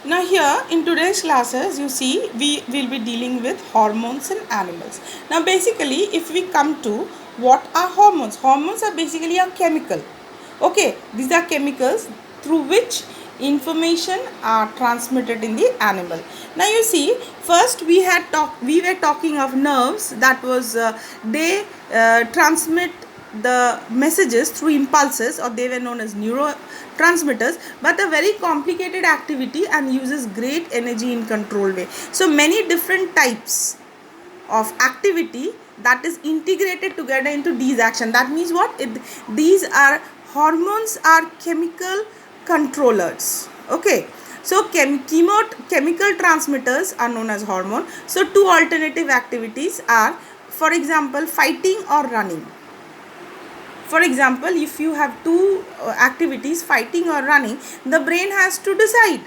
Now here in today's classes, you see, we will be dealing with hormones in animals. Now basically, if we come to what are hormones? Hormones are basically a chemical. Okay, these are chemicals through which information are transmitted in the animal. Now you see, first we were talking of nerves, that was they transmit the messages through impulses, or they were known as neurotransmitters, but a very complicated activity and uses great energy in controlled way. So many different types of activity that is integrated together into these action. That means what these are hormones, are chemical controllers. Okay, so chemical transmitters are known as hormone. So two alternative activities are, for example, fighting or running. For example, if you have two activities, fighting or running, the brain has to decide,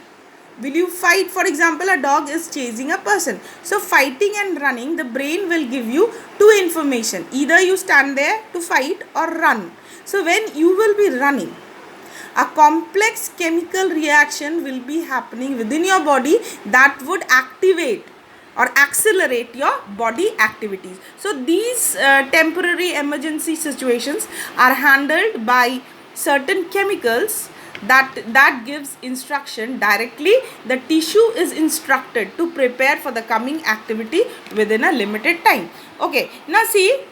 will you fight? For example, a dog is chasing a person, so fighting and running, the brain will give you two information, either you stand there to fight or run. So when you will be running, a complex chemical reaction will be happening within your body that would activate or accelerate your body activities. So these temporary emergency situations are handled by certain chemicals that gives instruction directly. The tissue is instructed to prepare for the coming activity within a limited time. Okay, now see,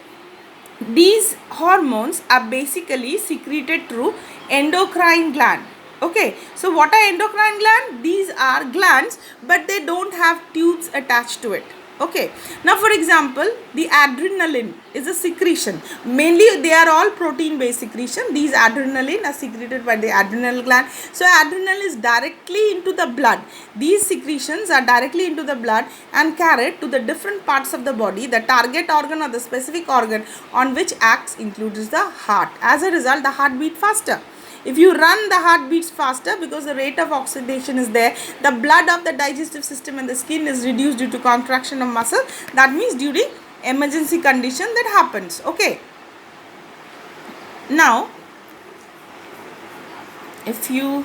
these hormones are basically secreted through endocrine gland. Okay, so what are endocrine gland? These are glands, but they don't have tubes attached to it. Okay, now for example, the adrenaline is a secretion. Mainly they are all protein based secretion. These adrenaline are secreted by the adrenal gland. So adrenal is directly into the blood. These secretions are directly into the blood and carried to the different parts of the body. The target organ or the specific organ on which acts includes the heart. As a result, the heart beats faster. If you run, the heart beats faster because the rate of oxidation is there. The blood of the digestive system and the skin is reduced due to contraction of muscle. That means during emergency condition that happens. Okay. Now, if you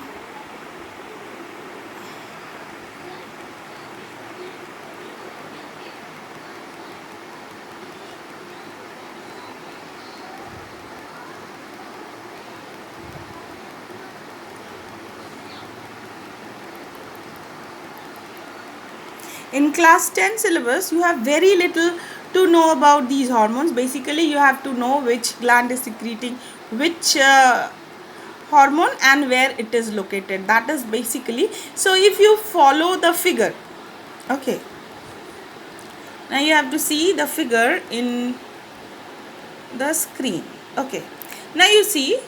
in class 10 syllabus, you have very little to know about these hormones. Basically, you have to know which gland is secreting which hormone and where it is located. That is basically. So if you follow the figure, okay, now you have to see the figure in the screen. Okay, now you see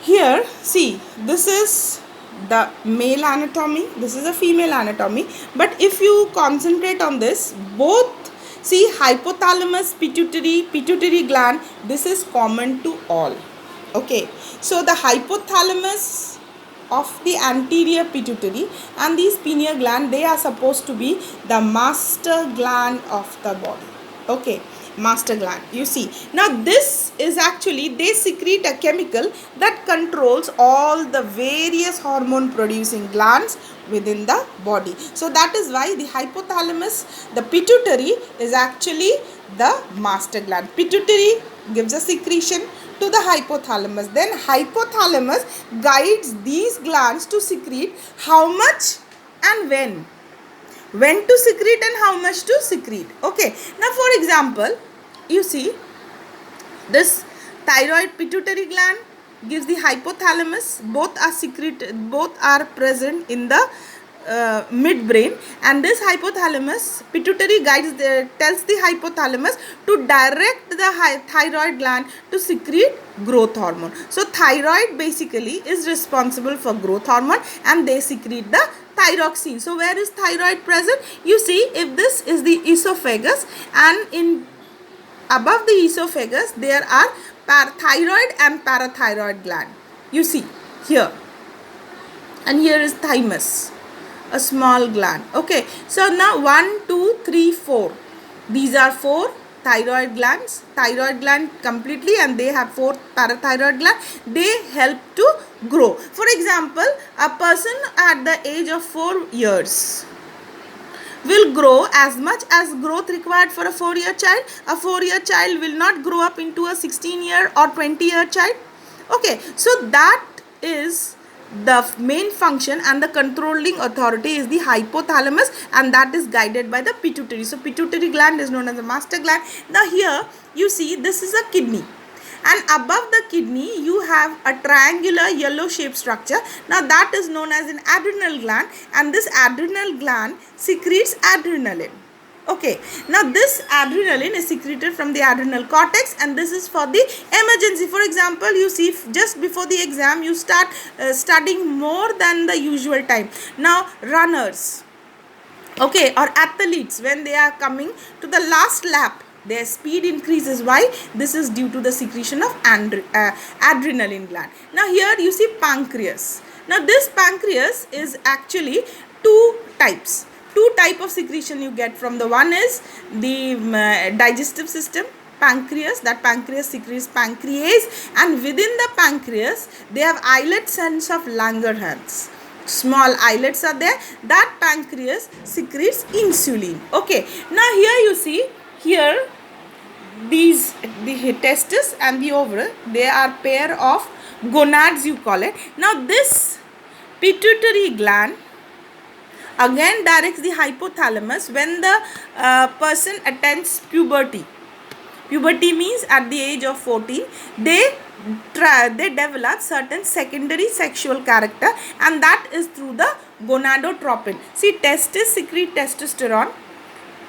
here, see, this is the male anatomy, this is a female anatomy, but if you concentrate on this, both, see, hypothalamus, pituitary gland, this is common to all. Okay, so the hypothalamus of the anterior pituitary and the pineal gland, they are supposed to be the master gland of the body. Okay, master gland, you see. Now this is actually, they secrete a chemical that controls all the various hormone producing glands within the body. So that is why the hypothalamus, the pituitary, is actually the master gland. Pituitary gives a secretion to the hypothalamus, then hypothalamus guides these glands to secrete how much and when to secrete and how much to secrete. Okay, now for example, you see, this thyroid pituitary gland gives the hypothalamus, both are present in the midbrain, and this hypothalamus pituitary tells the hypothalamus to direct the thyroid gland to secrete growth hormone. So thyroid basically is responsible for growth hormone and they secrete the thyroxine. So where is thyroid present? You see, if this is the esophagus, and in above the esophagus there are thyroid and parathyroid gland. You see here, and here is thymus, a small gland. Okay, so now 1, 2, 3, 4. These are 4 thyroid glands completely, and they have 4 parathyroid gland. They help to grow. For example, a person at the age of 4 years will grow as much as growth required for a 4-year child. A 4-year child will not grow up into a 16-year or 20-year child. Okay, so that is the main function, and the controlling authority is the hypothalamus, and that is guided by the pituitary. So pituitary gland is known as the master gland. Now here you see this is a kidney, and above the kidney you have a triangular yellow shaped structure. Now that is known as an adrenal gland, and this adrenal gland secretes adrenaline. Okay, now this adrenaline is secreted from the adrenal cortex, and this is for the emergency. For example, you see just before the exam you start studying more than the usual time. Now runners, okay, or athletes, when they are coming to the last lap, their speed increases. Why? This is due to the secretion of adrenaline gland. Now here you see pancreas. Now this pancreas is actually two types of secretion you get from. The one is the digestive system, pancreas. That pancreas secretes pancrease, and within the pancreas they have islets and of Langerhans. Small islets are there. That pancreas secretes insulin. Okay, now here you see, here these, the testis and the ovary, they are pair of gonads, you call it. Now this pituitary gland again directs the hypothalamus when the person attains puberty. Puberty means at the age of 14 they develop certain secondary sexual character, and that is through the gonadotropin. See, testis secrete testosterone,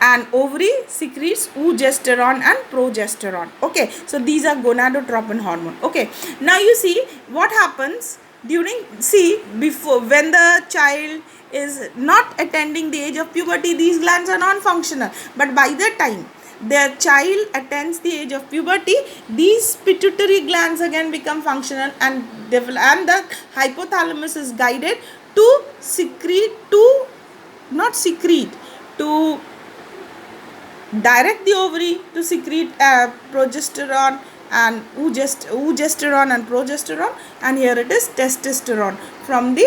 and ovary secretes oogesterone and progesterone. Okay, so these are gonadotropin hormone. Okay, now you see what happens during, see, before, when the child is not attending the age of puberty, these glands are non-functional, but by the time the child attains the age of puberty, these pituitary glands again become functional and develop, and the hypothalamus is guided to secrete, to not secrete, to direct the ovary to secrete progesterone and oogesterone and progesterone, and here it is testosterone from the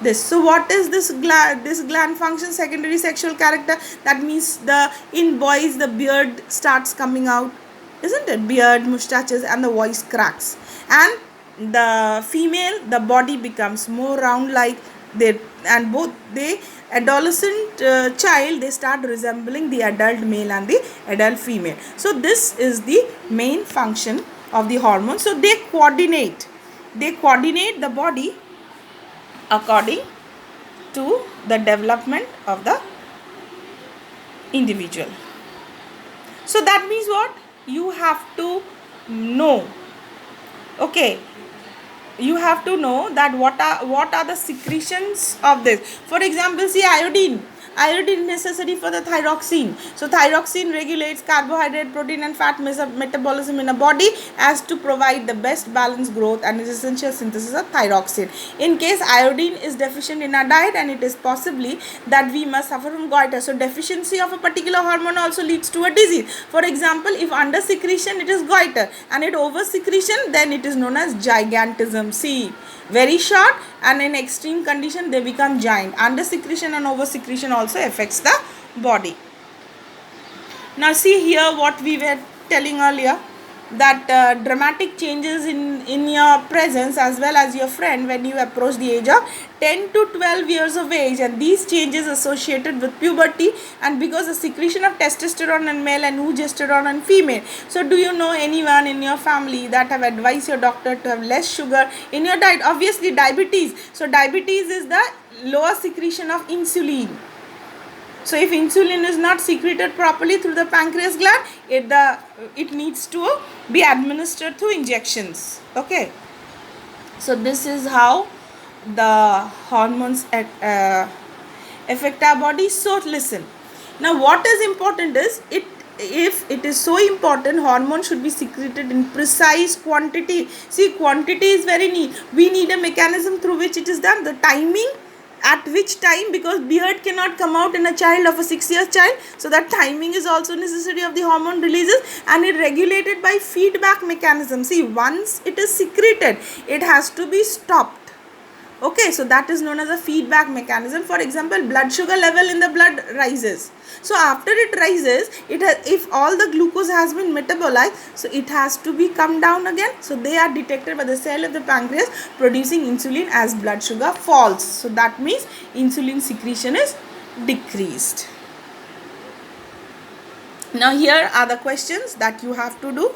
this. So what is this gland function? Secondary sexual character. That means in boys the beard starts coming out, isn't it? Beard, mustaches, and the voice cracks. And the female, the body becomes more round, like they, and both the adolescent child, they start resembling the adult male and the adult female. So this is the main function of the hormones. So they coordinate the body according to the development of the individual. So that means what? You have to know, okay, you have to know that what are the secretions of this. For example, see, iodine is necessary for the thyroxine. So thyroxine regulates carbohydrate, protein and fat metabolism in a body as to provide the best balanced growth, and is essential synthesis of thyroxine. In case iodine is deficient in our diet, and it is possibly that we must suffer from goiter. So deficiency of a particular hormone also leads to a disease. For example, if under secretion it is goiter, and it over secretion, then it is known as gigantism. See, very short, and in extreme condition they become giant. Under secretion and over secretion also affects the body. Now see here what we were telling earlier, that dramatic changes in your presence as well as your friend when you approach the age of 10 to 12 years of age, and these changes associated with puberty, and because the secretion of testosterone in male and oogesterone in female. So do you know anyone in your family that have advised your doctor to have less sugar in your diet? Obviously diabetes. So diabetes is the lower secretion of insulin. So if insulin is not secreted properly through the pancreas gland, it needs to be administered through injections. Okay. So this is how the hormones affect our body. So listen. Now what is important is, if it is so important, hormone should be secreted in precise quantity. See, quantity is very neat. We need a mechanism through which it is done. The timing at which time, because beard cannot come out in a child of a 6 year child, so that timing is also necessary of the hormone releases, and it regulated by feedback mechanism. See, once it is secreted, it has to be stopped. Okay, so that is known as a feedback mechanism. For example, blood sugar level in the blood rises. So after it rises, if all the glucose has been metabolized, so it has to be come down again. So they are detected by the cell of the pancreas producing insulin as blood sugar falls. So that means insulin secretion is decreased. Now here are the questions that you have to do.